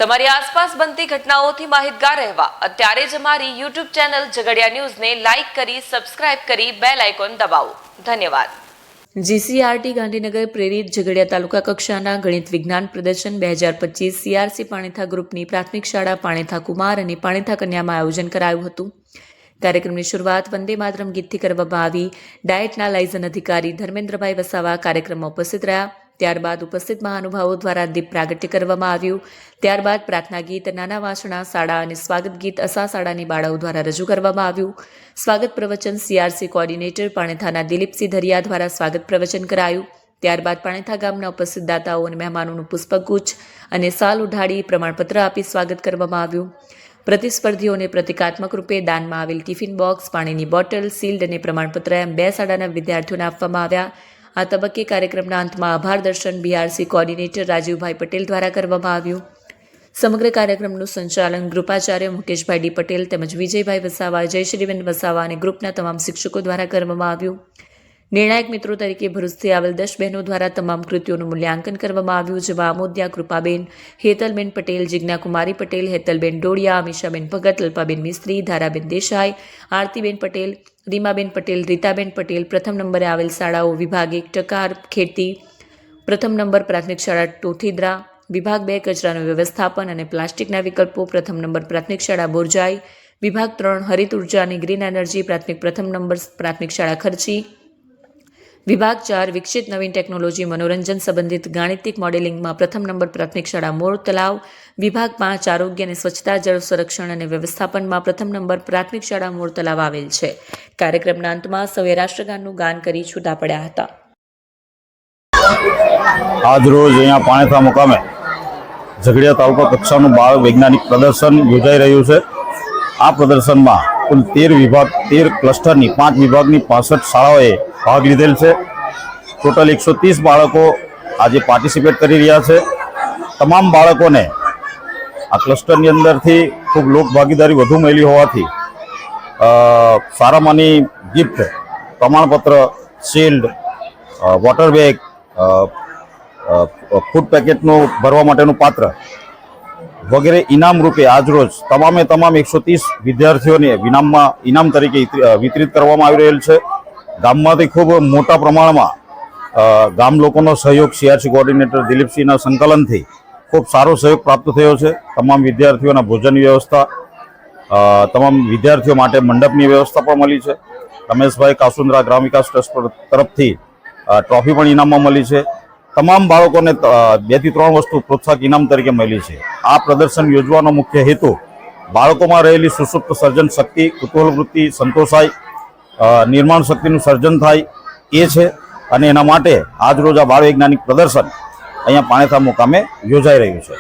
તમારી આસપાસ બનતી ઘટનાઓથી માહિતગાર રહેવા અત્યારે જ અમારી YouTube ચેનલ ઝઘડિયા ન્યૂઝને લાઇક કરી, સબસ્ક્રાઇબ કરી બેલ આઇકોન દબાવો. ધન્યવાદ. GCRT ગાંધીનગર પ્રેરિત ઝઘડિયા તાલુકા કક્ષાના ગણિત વિજ્ઞાન પ્રદર્શન 2025 CRC પાણીથા ગ્રુપની પ્રાથમિક શાળા પાણીથા કુમાર અને પાણીથા કન્યામાં આયોજન કરાયું હતું. કાર્યક્રમની શરૂઆત વંદે માતરમ ગીતથી કરવામાં આવી. ડાયટના લાયઝન અધિકારી ધર્મેન્દ્રભાઈ વસાવા કાર્યક્રમમાં ઉપસ્થિત રહ્યા. ત્યારબાદ ઉપસ્થિત મહાનુભાવો દ્વારા દીપ પ્રાગટ્ય કરવામાં આવ્યું. ત્યારબાદ પ્રાર્થના ગીત, નાના વાંસણા શાળા અને સ્વાગત ગીત અસા શાળાની બાળાઓ દ્વારા રજૂ કરવામાં આવ્યું. સ્વાગત પ્રવચન CRC કોઓર્ડિનેટર પાણીથાના દિલીપસિંહ ધરિયા દ્વારા સ્વાગત પ્રવચન કરાયું. ત્યારબાદ પાણીથા ગામના ઉપસ્થિત દાતાઓ અને મહેમાનોનું પુષ્પગુચ્છ અને સાલ ઉઢાડી પ્રમાણપત્ર આપી સ્વાગત કરવામાં આવ્યું. પ્રતિસ્પર્ધીઓને પ્રતિકાત્મક રૂપે દાનમાં આવેલ ટિફિન બોક્સ, પાણીની બોટલ, શિલ્ડ અને પ્રમાણપત્ર એમ 2 શાળાના વિદ્યાર્થીઓને આપવામાં આવ્યા. આ તબક્કે કાર્યક્રમના અંતમાં આભાર દર્શન BRC કોઓર્ડિનેટર રાજીવભાઈ પટેલ દ્વારા કરવામાં આવ્યું. સમગ્ર કાર્યક્રમનું સંચાલન ગ્રુપાચાર્ય મુકેશભાઈ ડી પટેલ તેમજ વિજયભાઈ વસાવા, જયશ્રીબેન વસાવા અને ગ્રુપના તમામ શિક્ષકો દ્વારા કરવામાં આવ્યું. નિર્ણાયક મિત્રો તરીકે ભરૂચથી આવેલ 10 બહેનો દ્વારા તમામ કૃતિઓનું મૂલ્યાંકન કરવામાં આવ્યું, જેમાં આમોદિયા કૃપાબેન, હેતલબેન પટેલ, જિજ્ઞાકુમારી પટેલ, હેતલબેન ડોડિયા, અમીષાબેન ભગત, અલ્પાબેન મિસ્ત્રી, ધારાબેન દેસાઈ, આરતીબેન પટેલ, રીમાબેન પટેલ, રીતાબેન પટેલ. પ્રથમ નંબરે આવેલ શાળાઓ: વિભાગ 1 ટકાર ખેતી, પ્રથમ નંબર પ્રાથમિક શાળા ટોઠીદ્રા, વિભાગ 2 કચરાનું વ્યવસ્થાપન અને પ્લાસ્ટિકના વિકલ્પો, પ્રથમ નંબર પ્રાથમિક શાળા બોરજાઈ, વિભાગ 3 હરિત ઉર્જા અને ગ્રીન એનર્જી, પ્રથમ નંબર પ્રાથમિક શાળા ખર્ચી, વિભાગ 4 વિકસિત નવીન ટેકનોલોજી મનોરંજન સંબંધિત ગાણિતિક મોડેલિંગમાં પ્રથમ નંબર પ્રાથમિક શાળા મોર તલાવ, વિભાગ 5 આરોગ્ય અને સ્વચ્છતા, જળ સંરક્ષણ અને વ્યવસ્થાપનમાં પ્રથમ નંબર પ્રાથમિક શાળા મોર તલાવ આવેલ છે. કાર્યક્રમના અંતમાં સૌએ રાષ્ટ્રગાનનું ગાન કરી છૂટા પડ્યા હતા. આજ રોજ અહીંયા પાણીથા મુકામે ઝઘડિયા તાલુકા કક્ષાનું બાળ વૈજ્ઞાનિક પ્રદર્શન યોજાઈ રહ્યું છે. આ પ્રદર્શનમાં કુલ 13 ક્લસ્ટરની 5 વિભાગની 65 શાળાઓએ ભાગ લીધેલ છે. ટોટલ 130 બાળકો આજે પાર્ટિસિપેટ કરી રહ્યા છે. તમામ બાળકોને આ ક્લસ્ટરની અંદરથી ખૂબ લોકભાગીદારી વધુ મળી હોવાથી સારામાંની ગિફ્ટ, પ્રમાણપત્ર, શિલ્ડ, વોટર બેગ, ફૂડ પેકેટનું ભરવા માટેનું પાત્ર વગેરે ઇનામ રૂપે આજરોજ તમામ 130 વિદ્યાર્થીઓને ઇનામ તરીકે વિતરિત કરવામાં આવી રહેલ છે. ગામમાંથી ખૂબ મોટા પ્રમાણમાં ગામ લોકોનો સહયોગ CRC કોઓર્ડિનેટર દિલીપસિંહના સંકલનથી ખૂબ સારો સહયોગ પ્રાપ્ત થયો છે. તમામ વિદ્યાર્થીઓના ભોજનની વ્યવસ્થા, તમામ વિદ્યાર્થીઓ માટે મંડપની વ્યવસ્થા પણ મળી છે. રમેશભાઈ કાસુંદ્રા ગ્રામ વિકાસ ટ્રસ્ટ તરફથી ટ્રોફી પણ ઇનામમાં મળી છે. તમામ બાળકોને 2 થી 3 વસ્તુ પ્રોત્સાહક ઇનામ તરીકે મળી છે. આ પ્રદર્શન યોજવાનો મુખ્ય હેતુ બાળકોમાં રહેલી સુસુપ્ત સર્જન શક્તિ, કુતૂહલ વૃત્તિ સંતોષાય, નિર્માણ શક્તિનું સર્જન થાય એ છે. અને એના માટે આજરોજ આ બાળ વૈજ્ઞાનિક પ્રદર્શન અહીંયા પાણીથા મુકામે યોજાઈ રહ્યું છે.